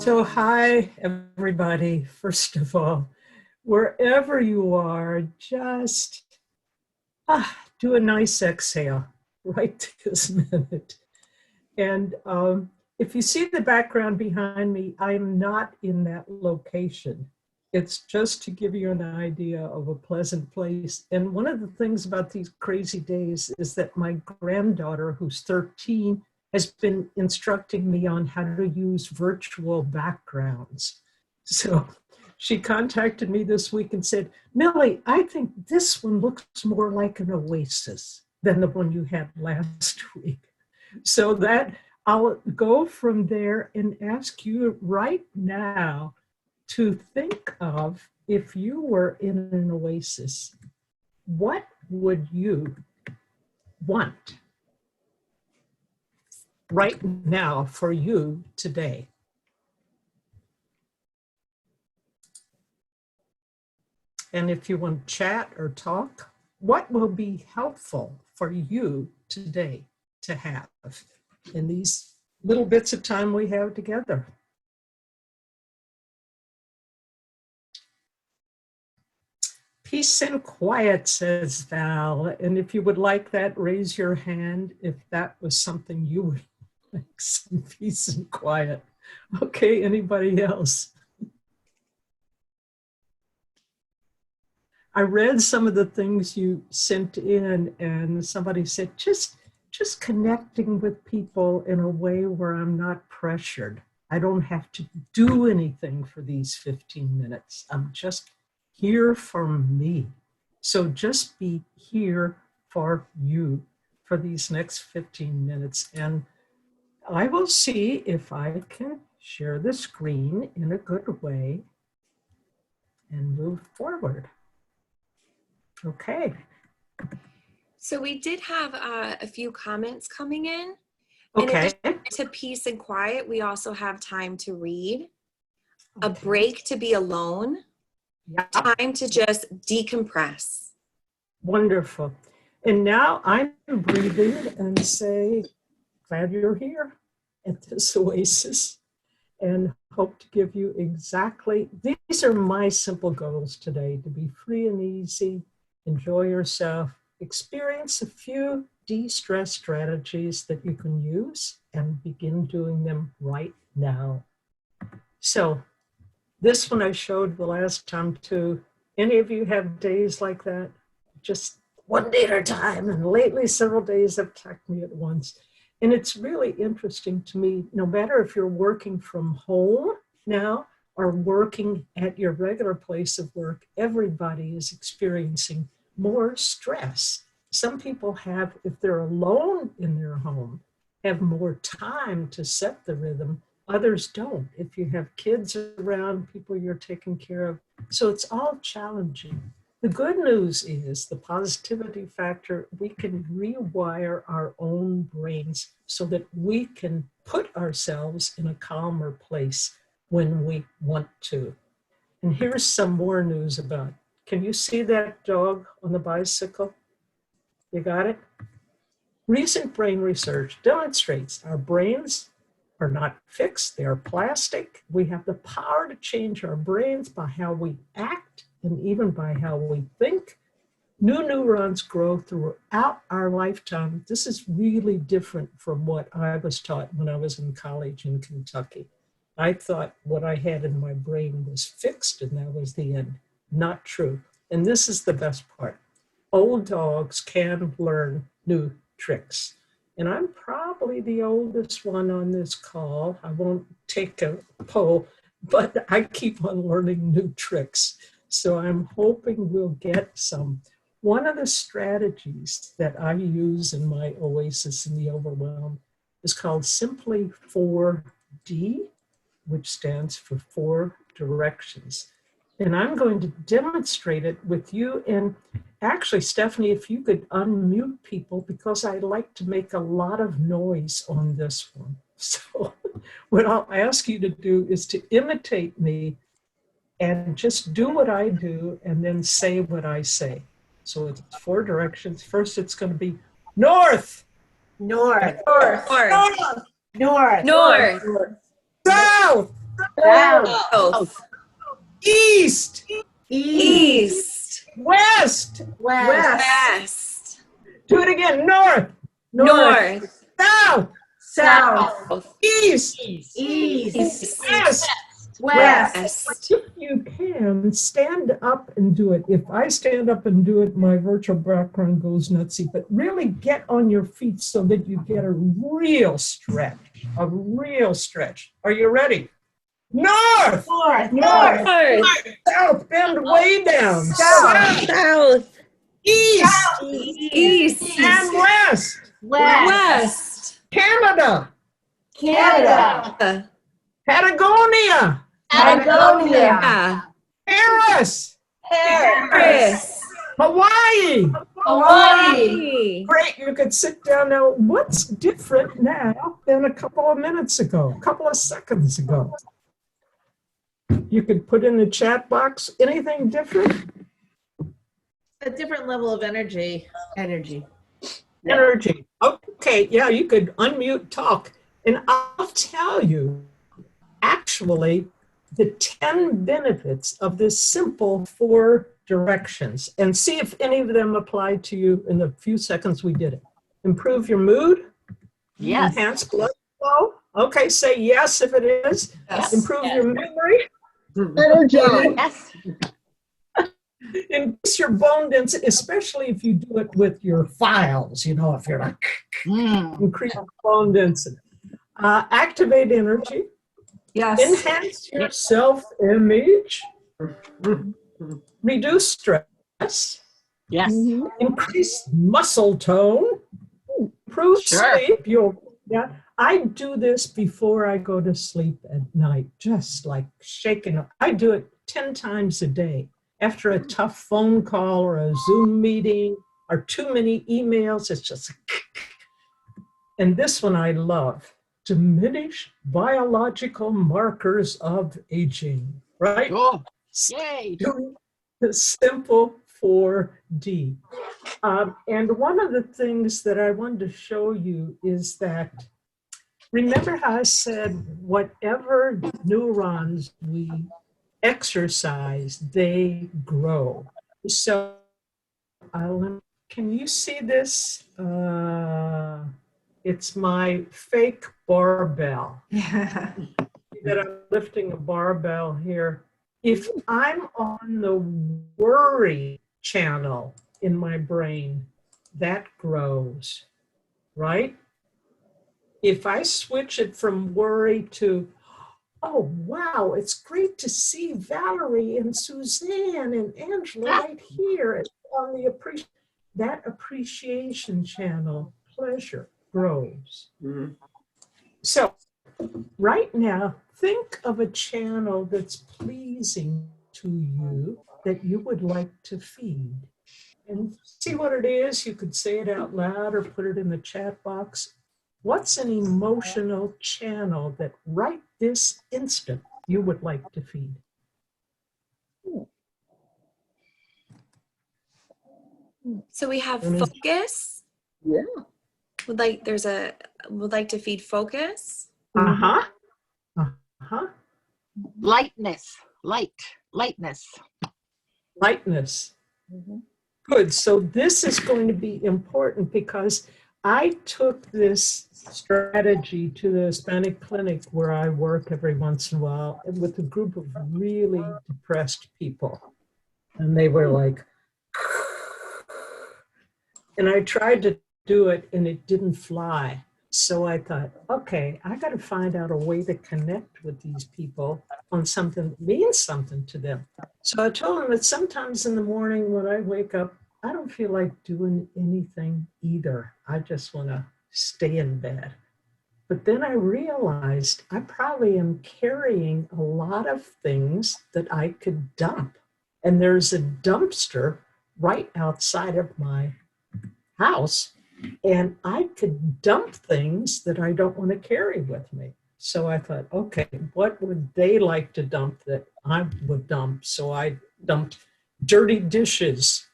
So, hi, everybody. First of all, wherever you are, just do a nice exhale right this minute. And if you see the background behind me, I'm not in that location. It's just to give you an idea of a pleasant place. And one of the things about these crazy days is that my granddaughter, who's 13, has been instructing me on how to use virtual backgrounds. So she contacted me this week and said, Millie, I think this one looks more like an Oasis than the one you had last week. So that I'll go from there and ask you right now to think of, if you were in an oasis, what would you want right now for you today? And if you want to chat or talk, what will be helpful for you today to have in these little bits of time we have together? Peace and quiet, says Val. And if you would like that, raise your hand if that was something you would like, some peace and quiet. Okay, anybody else? I read some of the things you sent in, and somebody said, just connecting with people in a way where I'm not pressured. I don't have to do anything for these 15 minutes. I'm just here for me. So just be here for you for these next 15 minutes. And I will see if I can share the screen in a good way and move forward. Okay. So we did have a few comments coming in. Okay. In addition to peace and quiet, we also have time to read, a break to be alone, time to just decompress. Wonderful. And now I'm breathing and say, glad you're here at this oasis, and hope to give you exactly, these are my simple goals today: to be free and easy, enjoy yourself, experience a few de-stress strategies that you can use, and begin doing them right now. So this one I showed the last time too. Any of you have days like that? Just one day at a time. And lately, several days have attacked me at once. And it's really interesting to me, no matter if you're working from home now or working at your regular place of work, everybody is experiencing more stress. Some people have, if they're alone in their home, have more time to set the rhythm. Others don't. If you have kids around, people you're taking care of. So it's all challenging. The good news is the positivity factor. We can rewire our own brains so that we can put ourselves in a calmer place when we want to. And here's some more news about it. Can you see that dog on the bicycle? You got it? Recent brain research demonstrates our brains are not fixed, they are plastic. We have the power to change our brains by how we act and even by how we think. New neurons grow throughout our lifetime. This is really different from what I was taught when I was in college in Kentucky. I thought what I had in my brain was fixed and that was the end. Not true. And this is the best part. Old dogs can learn new tricks. And I'm probably the oldest one on this call. I won't take a poll, but I keep on learning new tricks. So I'm hoping we'll get some. One of the strategies that I use in my Oasis in the Overwhelm is called Simply 4D, which stands for 4 directions. And I'm going to demonstrate it with you. And actually, Stephanie, if you could unmute people, because I like to make a lot of noise on this one. So what I'll ask you to do is to imitate me and just do what I do and then say what I say. So it's 4 directions. First, it's going to be north. North. North. North. North. North. South. South. East, East. west. West. Do it again. North, North. south, South. east, East. west. West. If you can, stand up and do it. If I stand up and do it, my virtual background goes nutsy. But really get on your feet so that you get a real stretch. A real stretch. Are you ready? North. South, bend way down. South. East. East. And west. West. Canada. Patagonia. Yeah. Paris. Paris. Hawaii. Hawaii. Great, you could sit down now. What's different now than a couple of minutes ago, a couple of seconds ago? You could put in the chat box, anything different? A different level of energy. Energy. Okay, yeah, you could unmute, talk. And I'll tell you, actually, the 10 benefits of this simple 4 directions and see if any of them apply to you in the few seconds we did it. Improve your mood. Yes. Enhance blood flow. Okay, say yes if it is. Yes. Improve your memory. Yes. Increase your bone density, especially if you do it with your files, you know, if you're like, increase bone density. Activate energy. Yes. Enhance your self-image. Reduce stress. Yes. Increase muscle tone. Improve sleep. I do this before I go to sleep at night, just like shaking up. I do it 10 times a day. After a tough phone call or a Zoom meeting or too many emails, it's just, and this one I love. Diminish biological markers of aging, right? Cool. Yay. The simple 4D. And one of the things that I wanted to show you is that, remember how I said whatever neurons we exercise, they grow. So can you see this? It's my fake barbell. That I'm lifting a barbell here. If I'm on the worry channel in my brain, that grows, right? If I switch it from worry to, oh, wow, it's great to see Valerie and Suzanne and Angela right here on the that appreciation channel, pleasure, grows. So right now, think of a channel that's pleasing to you that you would like to feed. And see what it is. You could say it out loud or put it in the chat box. What's an emotional channel that right this instant you would like to feed? So we have focus. Yeah. Would like to feed focus. Uh-huh. Lightness. Lightness. Lightness. Good. So this is going to be important because I took this strategy to the Hispanic clinic where I work every once in a while with a group of really depressed people. And they were like, and I tried to do it and it didn't fly. So I thought, okay, I got to find out a way to connect with these people on something that means something to them. So I told them that sometimes in the morning when I wake up, I don't feel like doing anything either. I just want to stay in bed. But then I realized I probably am carrying a lot of things that I could dump. And there's a dumpster right outside of my house. And I could dump things that I don't want to carry with me. So I thought, okay, what would they like to dump that I would dump? So I dumped dirty dishes,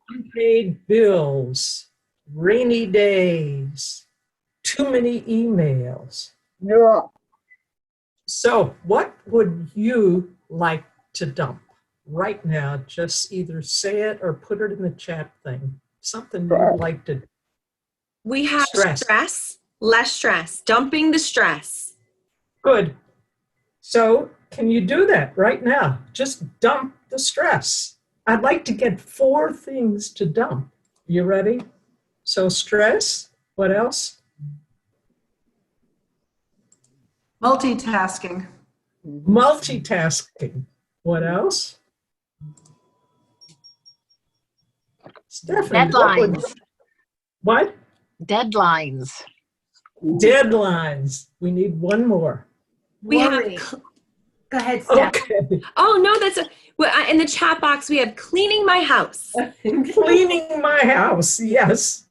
unpaid bills, rainy days, too many emails. So what would you like to dump right now? Just either say it or put it in the chat thing. Something you'd like to We have stress. stress, less stress, dumping the stress. Good. So can you do that right now? Just dump the stress. I'd like to get 4 things to dump. You ready? So stress, what else? Multitasking. Multitasking. What else? Stephanie, Deadlines. what? Deadlines. Deadlines. We need one more. We Worry. have, Go ahead, Steph. Okay. oh no, in the chat box, we have cleaning my house. Cleaning my house. Yes.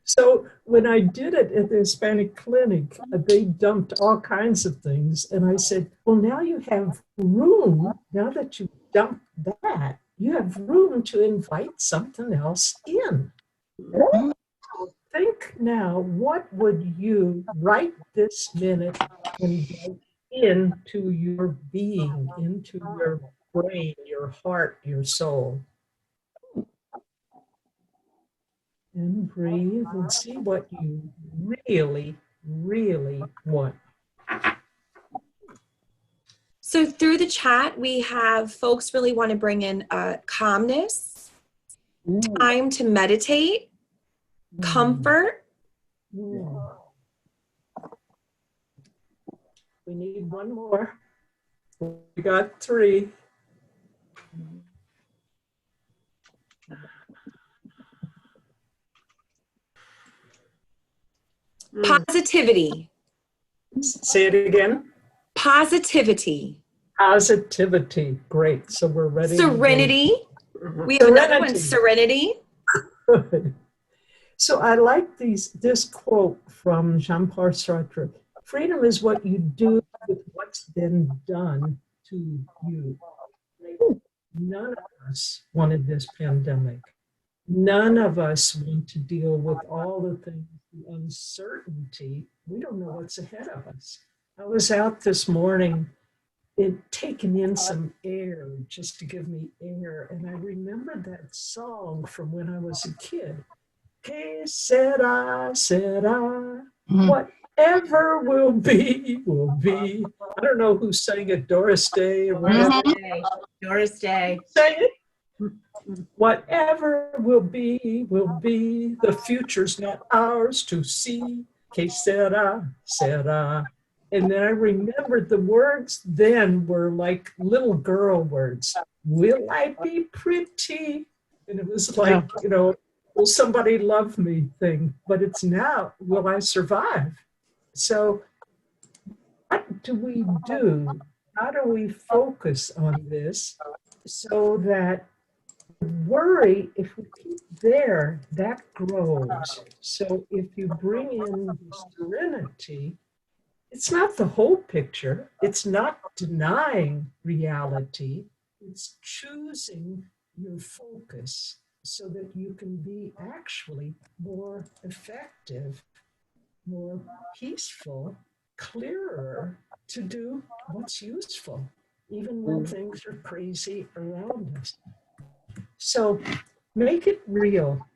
So when I did it at the Hispanic clinic, they dumped all kinds of things. And I said, well, now you have room. Now that you dumped that, you have room to invite something else in. Think now, what would you right this minute invite into your being, into your brain, your heart, your soul? And breathe and see what you really, really want. So through the chat, we have folks really want to bring in calmness, time to meditate, comfort. We need one more. We got 3. Positivity. Say it again. Positivity. Positivity. Great. So we're ready. Serenity. We have another one, Serenity. serenity. Good. So I like this quote from Jean-Paul Sartre. Freedom is what you do with what's been done to you. None of us wanted this pandemic. None of us want to deal with all the things, the uncertainty. We don't know what's ahead of us. I was out this morning taking in some air just to give me air. And I remembered that song from when I was a kid. Que sera, whatever will be, will be. I don't know who sang it, Doris Day or whatever. Doris Day. Sang it. Whatever will be, will be. The future's not ours to see. Que sera, sera. And then I remembered the words then were like little girl words. Will I be pretty? And it was like, will somebody love me thing. But it's now, will I survive? So what do we do? How do we focus on this so that worry, if we keep there, that grows. So if you bring in the serenity, it's not the whole picture. It's not denying reality. It's choosing your focus so that you can be actually more effective, more peaceful, clearer to do what's useful, even when things are crazy around us. So make it real.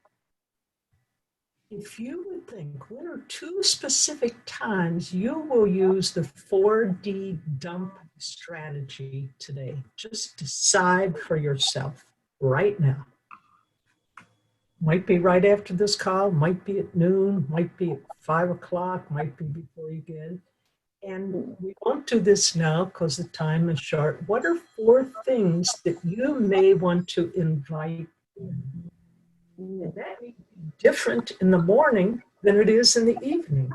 If you would think, what are 2 specific times you will use the 4D dump strategy today? Just decide for yourself right now. Might be right after this call, might be at noon, might be at 5 o'clock, might be before you get. And we won't do this now because the time is short. What are 4 things that you may want to invite in? And that may be different in the morning than it is in the evening.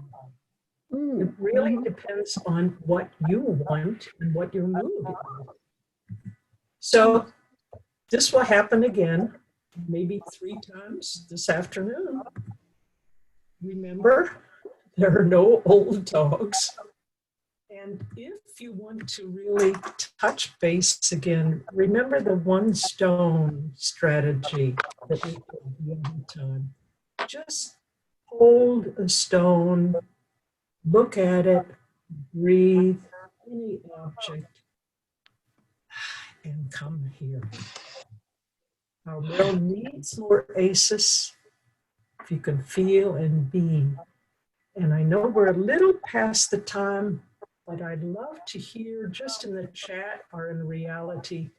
It really depends on what you want and what your mood is. So this will happen again, maybe 3 times this afternoon. Remember, there are no old dogs. And if you want to really touch base again, remember the 1 stone strategy that we did the other time. Just hold a stone, look at it, breathe, any object and come here. Our world needs more Oasis, if you can feel and be. And I know we're a little past the time, but I'd love to hear just in the chat or in reality.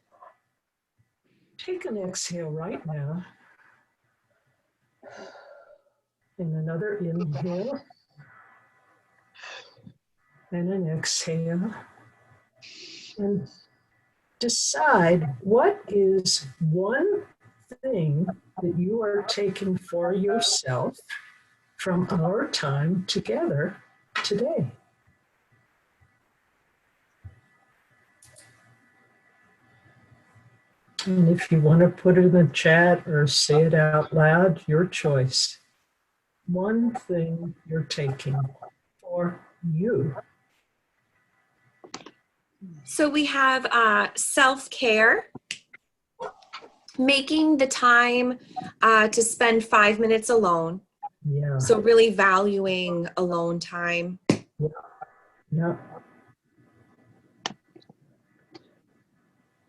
Take an exhale right now. And another inhale. And an exhale. And decide what is one thing that you are taking for yourself from our time together today. And if you want to put it in the chat or say it out loud, your choice. One thing you're taking for you. So we have self-care, making the time to spend 5 minutes alone. Yeah. So really valuing alone time. Yeah.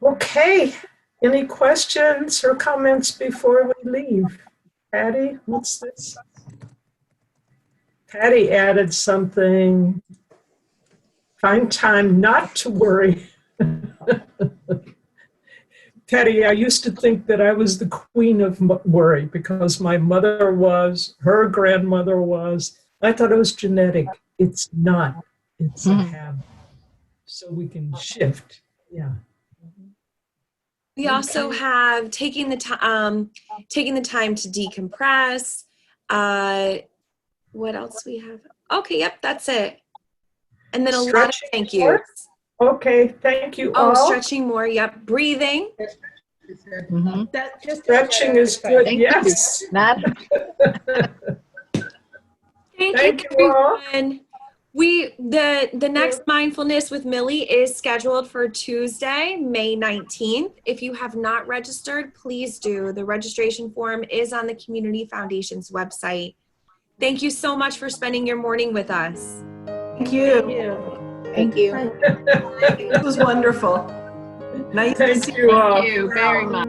Okay. Any questions or comments before we leave? Patty, what's this? Patty added something. Find time not to worry. Patty, I used to think that I was the queen of worry because my mother was, her grandmother was. I thought it was genetic. It's not. It's a habit. So we can shift. Yeah. We also have taking the time to decompress. What else we have? Okay, yep, that's it. And then a lot of thank yous. Okay, thank you all. Oh, stretching more. Yep, breathing. That just Stretching is good. Thank Yes. you. Matt? Thank you all. everyone. The next Mindfulness with Millie is scheduled for Tuesday, May 19th. If you have not registered, please do. The registration form is on the Community Foundation's website. Thank you so much for spending your morning with us. Thank you. Thank you. It was wonderful. Nice to see you all. Thank you very much.